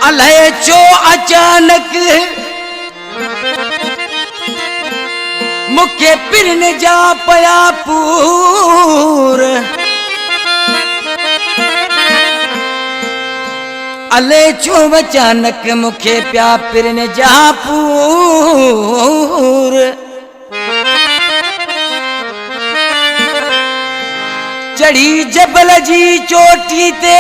अलाए चो अचानक मुखे पिरन जा पया पूर अले चो अचानक मुखे प्या पिरन जा पूर चढ़ी जबल जी चोटी ते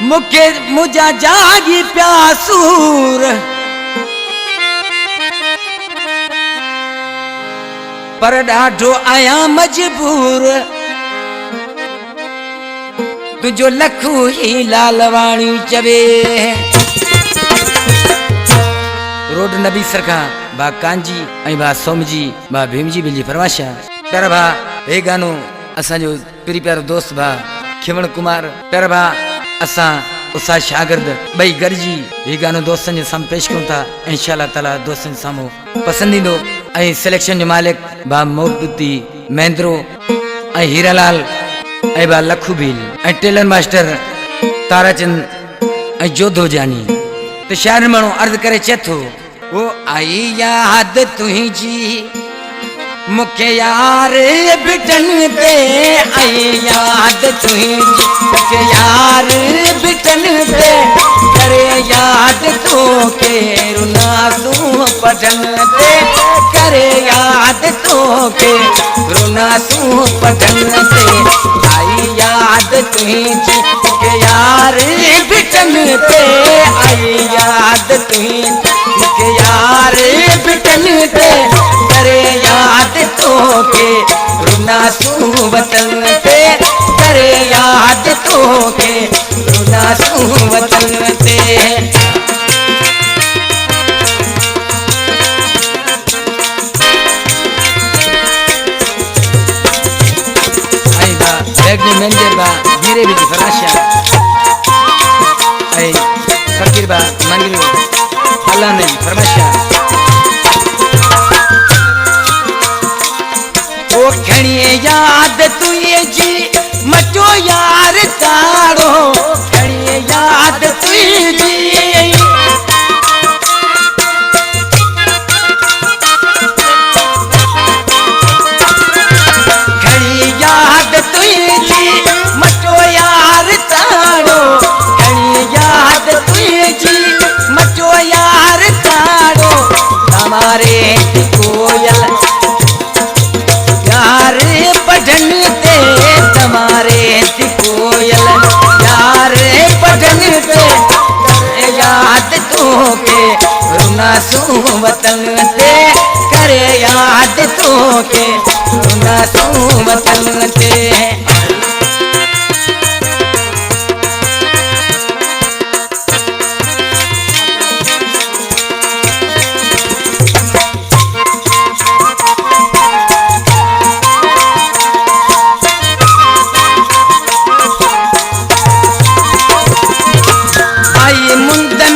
मुखे मुझा जागी प्यासूर पर ॾाढो आया मजबूर तुझो लखू ही लालवाणी चवे रोड नबी सरखा बा कांजी ऐं बा सोमजी बा भीमजी बिल्ली फरमाशा प्यारा भा हे गानो असांजो पिरी प्यारो दोस्त भा खिमण कुमार प्यारा भा असां उसा शागिर्द बई गरजी हे गानो दोस्तन जे साम्हूं पेश कयूं था इंशाअल्लाह ताला दोस्तन जे साम्हूं पसंदीदो ऐं सिलेक्शन जो मालिक बा मोहब्बती महेंद्रो ऐं हीरालाल ऐं बा लखू भील ऐं टेलर मास्टर ताराचंद ऐं जोधो जानी तो शायर माण्हू अर्ज करे चे थो वो आई याद तुंहिंजी मुखे यार बिटन पे आई याद तुंहिंजी मुखे यार बिटन पे करे याद तो के रुना तू पटन पे करे याद तो के रुना तू पटन पे आई याद तुंहिंजी मुखे यार बिटन पे आई याद तुंहिंजी मुखे यार बिटन पे करे याद तो के रुना तू वतन पे करे याद तो के रुना तू वतन पे आई बा बैगनी मंजर बा धीरे भी फराशा आई फकीर बा मंगरू अल्लाह ने फरमाशा ओ खणिए याद तुझी मचो यार तारो खणिए याद तुझी खणी याद तुझी मचो यार तारो खणी याद तुझी मचो यार तारो हमारे कोयल यार पढ़न ते तुम्हारे कोयल यार पढ़न ते याद तो के रुना सू वतन ते करे याद तो के रुना सू वतन ते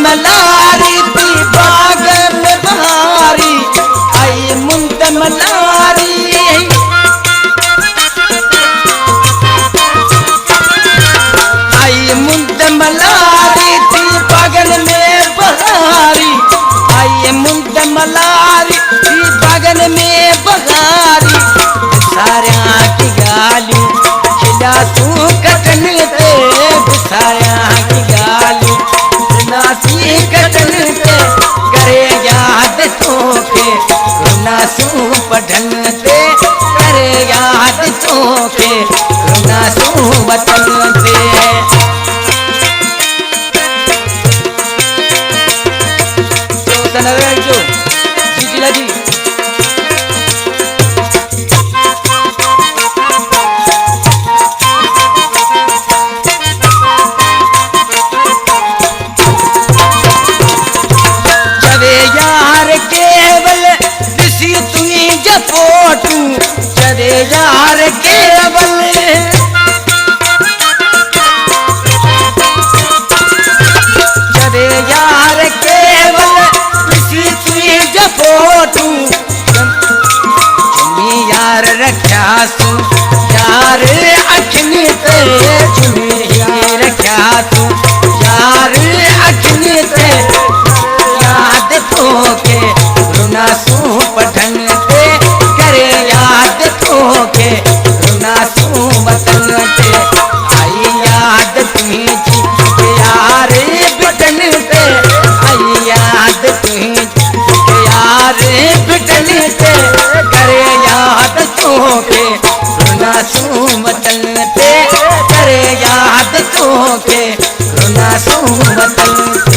मलारी थी बाग में बहारी आई मुंद मलारी आई मुंद मलारी थी बागन में बहारी आई मुंद मलारी थी बागन में बहारी सारे की गाली खिला तू कटन ते सारे की गाली नासी कटन पे करे याद तो के नासू पढ़न ते करे याद तो के नासू वतन ते जो सनवर जो जीजिला जी फोटू चरे यार केवल चरे यार केवल किसी तुझे फोटू चुमी यार रख्या सू यार अखनी ते चुमी वतन ते आई याद तुझी प्यारे बिटन ते आई याद तुझी प्यारे बिटन ते करे याद तोखे रुना सू वतन ते करे याद तोखे रुना सू वतन